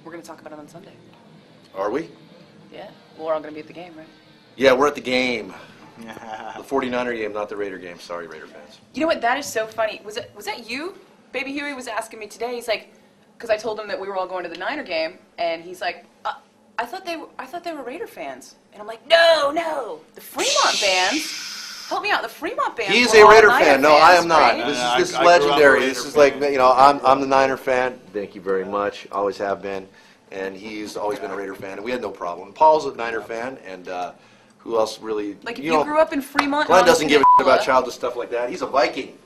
we're going to talk about it on Sunday. Are we? Yeah. Well, we're all going to be at the game, right? Yeah, we're at the game. The 49er game, not the Raider game. Sorry, Raider fans. You know what? That is so funny. Was that you? Baby Huey was asking me today. He's like, because I told him that we were all going to the Niner game, and he's like, I thought they were Raider fans, and I'm like, no, the Fremont fans. Help me out. The Fremont fans. He's a Raider fan. No, I am not. Right? This is legendary. This is like, you know, I'm the Niner fan. Thank you very much. Always have been, and he's always been a Raider fan, and we had no problem. Paul's a Niner fan, and who else really? Like if you grew up in Fremont. Glenn doesn't give a shit about childish stuff like that. He's a Viking.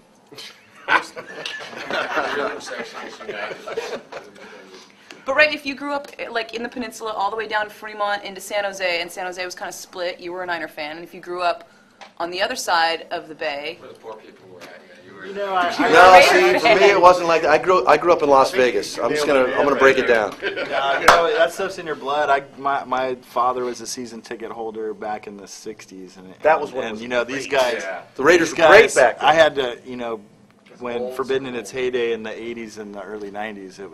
But right, if you grew up like in the peninsula all the way down to Fremont into San Jose, and San Jose was kind of split, you were a Niner fan, and if you grew up on the other side of the bay, where the poor people were at, you were. No, see, for me it wasn't like that. I grew up in Las Vegas. I'm gonna break it down. Yeah, you know, that stuff's in your blood. My father was a season ticket holder back in the '60s, and that was what. And you know, these guys, the Raiders were great back then. I had to, you know, when Forbidden in its heyday in the '80s and the early '90s, it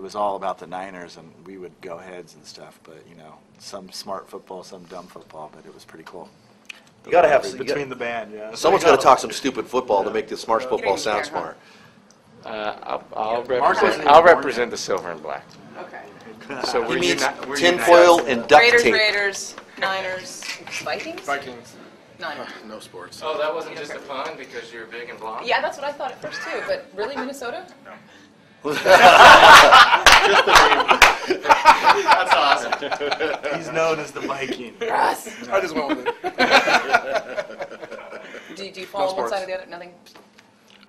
was all about the Niners, and we would go heads and stuff. But you know, some smart football, some dumb football, but it was pretty cool. You gotta have between the band, yeah. Someone's got to talk some stupid football to make the smart football sound smart. I'll represent the silver and black. okay. So we're He means we're tinfoil and duct tape. Raiders, Niners, Vikings. Vikings. Niners. No sports. Oh, that wasn't just a pun because you're big and blonde? Yeah, that's what I thought at first too. But really, Minnesota? No. That's awesome. He's known as the Viking. Yes. I just went with it. Do you follow one side or the other? Nothing.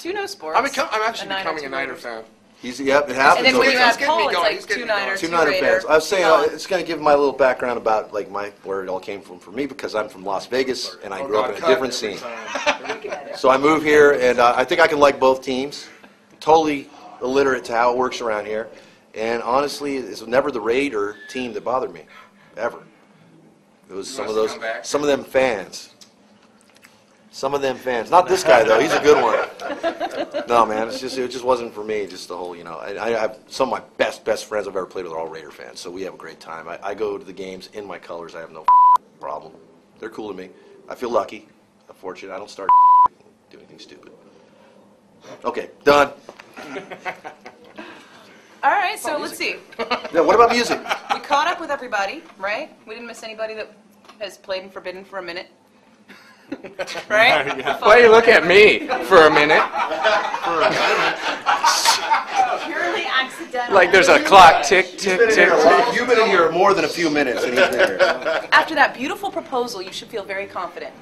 No sports. I'm actually becoming a Niner fan. Yep, it happens. And then when you add getting me Paul, it's going. like He's getting two me going. Niners, Two two Niner Raider. fans. I was saying Gone. it's going to give my little background about like where it all came from for me because I'm from Las Vegas and I grew up in a different scene. So I moved here and I think I can like both teams. Totally illiterate to how it works around here, and honestly, it's never the Raider team that bothered me, ever. It was some of them fans. Some of them fans. Not this guy though. He's a good one. No man, it just wasn't for me. Just the whole, you know. I have some of my best friends I've ever played with are all Raider fans, so we have a great time. I go to the games in my colors. I have no problem. They're cool to me. I feel lucky. I'm fortunate. I don't start do anything stupid. Okay, done. All right, so let's see. Yeah, what about music? We caught up with everybody, right? We didn't miss anybody that has played in Forbidden for a minute. Right? Yeah. Why do you look at me for a minute? Purely accidental. Like there's a clock, tick, tick, tick. You've been in here more than a few minutes. And he's been here. After that beautiful proposal, you should feel very confident.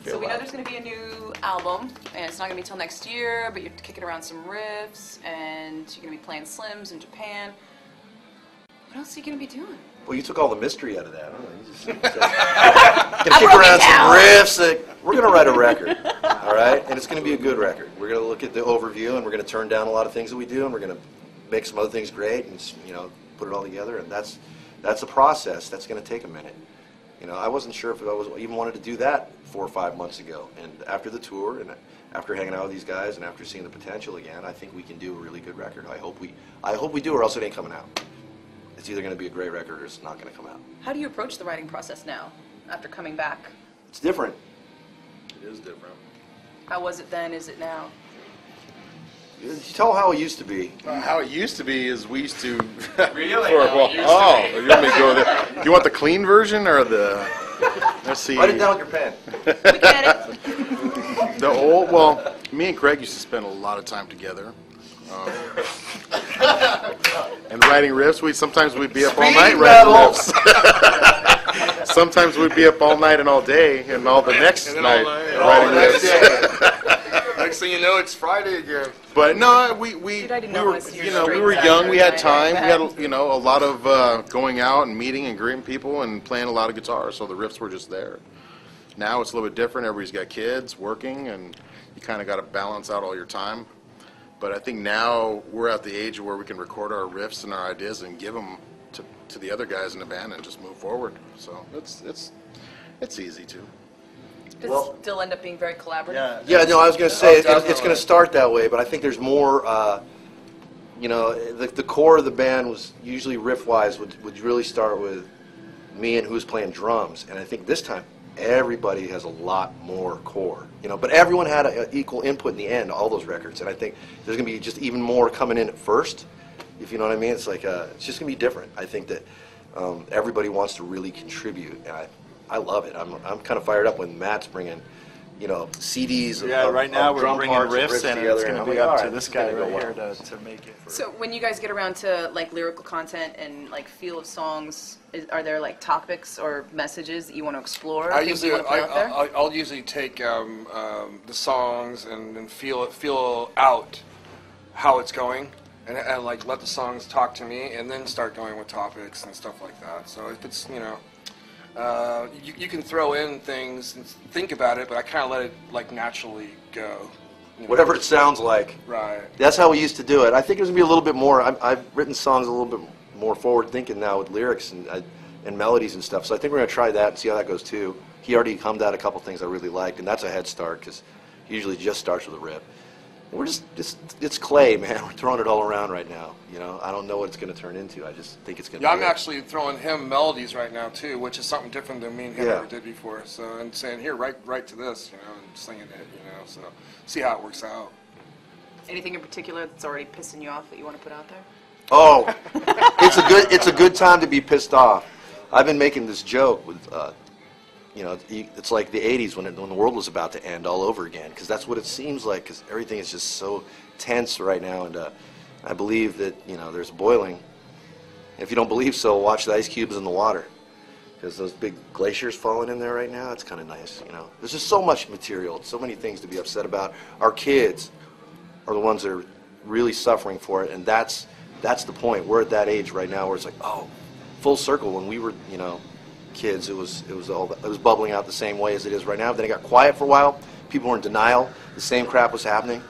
So we know there's going to be a new album, and it's not going to be till next year, but you're kicking around some riffs, and you're going to be playing Slims in Japan. What else are you going to be doing? Well, you took all the mystery out of that. Huh? Gonna kick around some riffs. We're gonna write a record, all right? And it's gonna be a good record. We're gonna look at the overview, and we're gonna turn down a lot of things that we do, and we're gonna make some other things great, and you know, put it all together. And that's a process. That's gonna take a minute. You know, I wasn't sure if I even wanted to do that 4 or 5 months ago. And after the tour, and after hanging out with these guys, and after seeing the potential again, I think we can do a really good record. I hope we do, or else it ain't coming out. It's either going to be a great record or it's not going to come out. How do you approach the writing process now, after coming back? It's different. It is different. How was it then? Is it now? You tell how it used to be. How it used to be is we used to. Really? You want me to go there? You want the clean version or the? Let's see. Write it down with your pen. We get it. The old. Well, me and Craig used to spend a lot of time together. And writing riffs, sometimes we'd be up all night writing riffs. Sometimes we'd be up all night and all day, and all the next night writing riffs. Next thing you know, it's Friday again. But no, we were young. We had time. We had a lot of going out and meeting and greeting people and playing a lot of guitar. So the riffs were just there. Now it's a little bit different. Everybody's got kids, working, and you kind of got to balance out all your time. But I think now we're at the age where we can record our riffs and our ideas and give them to the other guys in the band and just move forward. So it's easy to. Does it still end up being very collaborative? Yeah, no, I was going to say it's going to start that way, but I think there's more you know, the core of the band was usually riff-wise would really start with me and who's playing drums, and I think this time everybody has a lot more core, you know, but everyone had an equal input in the end, all those records, and I think there's going to be just even more coming in at first, if you know what I mean. It's like, it's just going to be different. I think that everybody wants to really contribute, and I love it. I'm kind of fired up when Matt's bringing, you know, CDs. Yeah, right now we're bringing riffs riffs, and it's going to be up to this guy right here to make it. So when you guys get around to like lyrical content and like feel of songs, are there like topics or messages that you want to explore? I'll usually take the songs and feel out how it's going, and like let the songs talk to me, and then start going with topics and stuff like that. So if it's, you know, you can throw in things and think about it, but I kind of let it like naturally go. You know? Whatever it sounds like. Right. That's how we used to do it. I think there's going to be a little bit more. I've written songs a little bit more forward thinking now with lyrics and melodies and stuff. So I think we're going to try that and see how that goes too. He already hummed out a couple things I really liked, and that's a head start because he usually just starts with a riff. And we're just it's clay, man. We're throwing it all around right now. You know, I don't know what it's going to turn into. I just think it's going to. Yeah, be I'm actually throwing him melodies right now too, which is something different than me and him ever did before. So, and saying, here, write to this, you know, and singing it, you know. So see how it works out. Anything in particular that's already pissing you off that you want to put out there? Oh, it's a good time to be pissed off. I've been making this joke with, you know, it's like the '80s when the world was about to end all over again, because that's what it seems like. Because everything is just so tense right now, and I believe that, you know, there's boiling. If you don't believe so, watch the ice cubes in the water, because those big glaciers falling in there right now. It's kind of nice, you know. There's just so much material, so many things to be upset about. Our kids are the ones that are really suffering for it, and that's the point. We're at that age right now where it's like, oh, full circle. When we were, you know, kids, it was bubbling out the same way as it is right now. Then it got quiet for a while. People were in denial. The same crap was happening.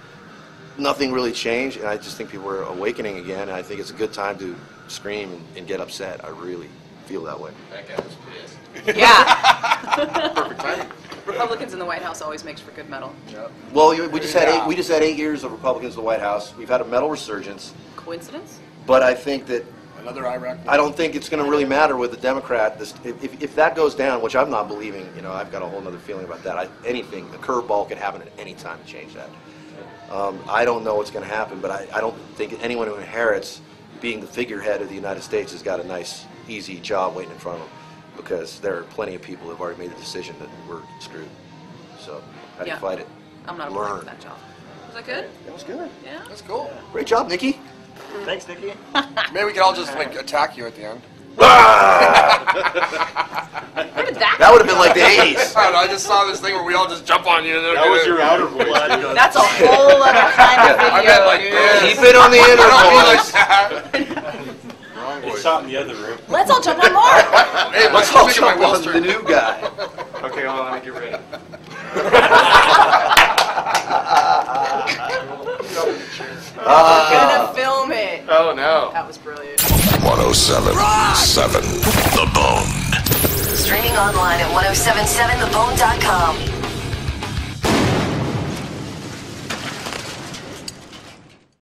Nothing really changed, and I just think people are awakening again. And I think it's a good time to scream and get upset. I really feel that way. That guy was pissed. Yeah. Perfect timing. Republicans in the White House always makes for good metal. Yep. Well, we just had 8 years of Republicans in the White House. We've had a metal resurgence. Coincidence? But I think that Another Iraq. I don't think it's going to really matter with the Democrat. If that goes down, which I'm not believing, you know, I've got a whole other feeling about that. Anything, the curveball can happen at any time to change that. I don't know what's going to happen, but I don't think anyone who inherits being the figurehead of the United States has got a nice, easy job waiting in front of them, because there are plenty of people who have already made the decision that we're screwed. So how do you fight it? I'm not applying for that job. Was that good? It was good. Yeah. That's cool. Great job, Nikki. Thanks, Nikki. Maybe we could all just like attack you at the end. Where did that That would have been like the 80s. I don't know, I just saw this thing where we all just jump on you. And That was your outer voice. That's a whole other kind of video, I meant like dude. this. Keep it on the I inner don't mean voice. like that. Wrong It's voice. shot in the other room. Let's all jump on more. Hey, Let's let's all look at my jump Wall on the Street. new guy. Okay, hold on, get ready. We're gonna film it. Oh no. That was brilliant. 107.7 The Bone. Streaming online at 1077thebone.com.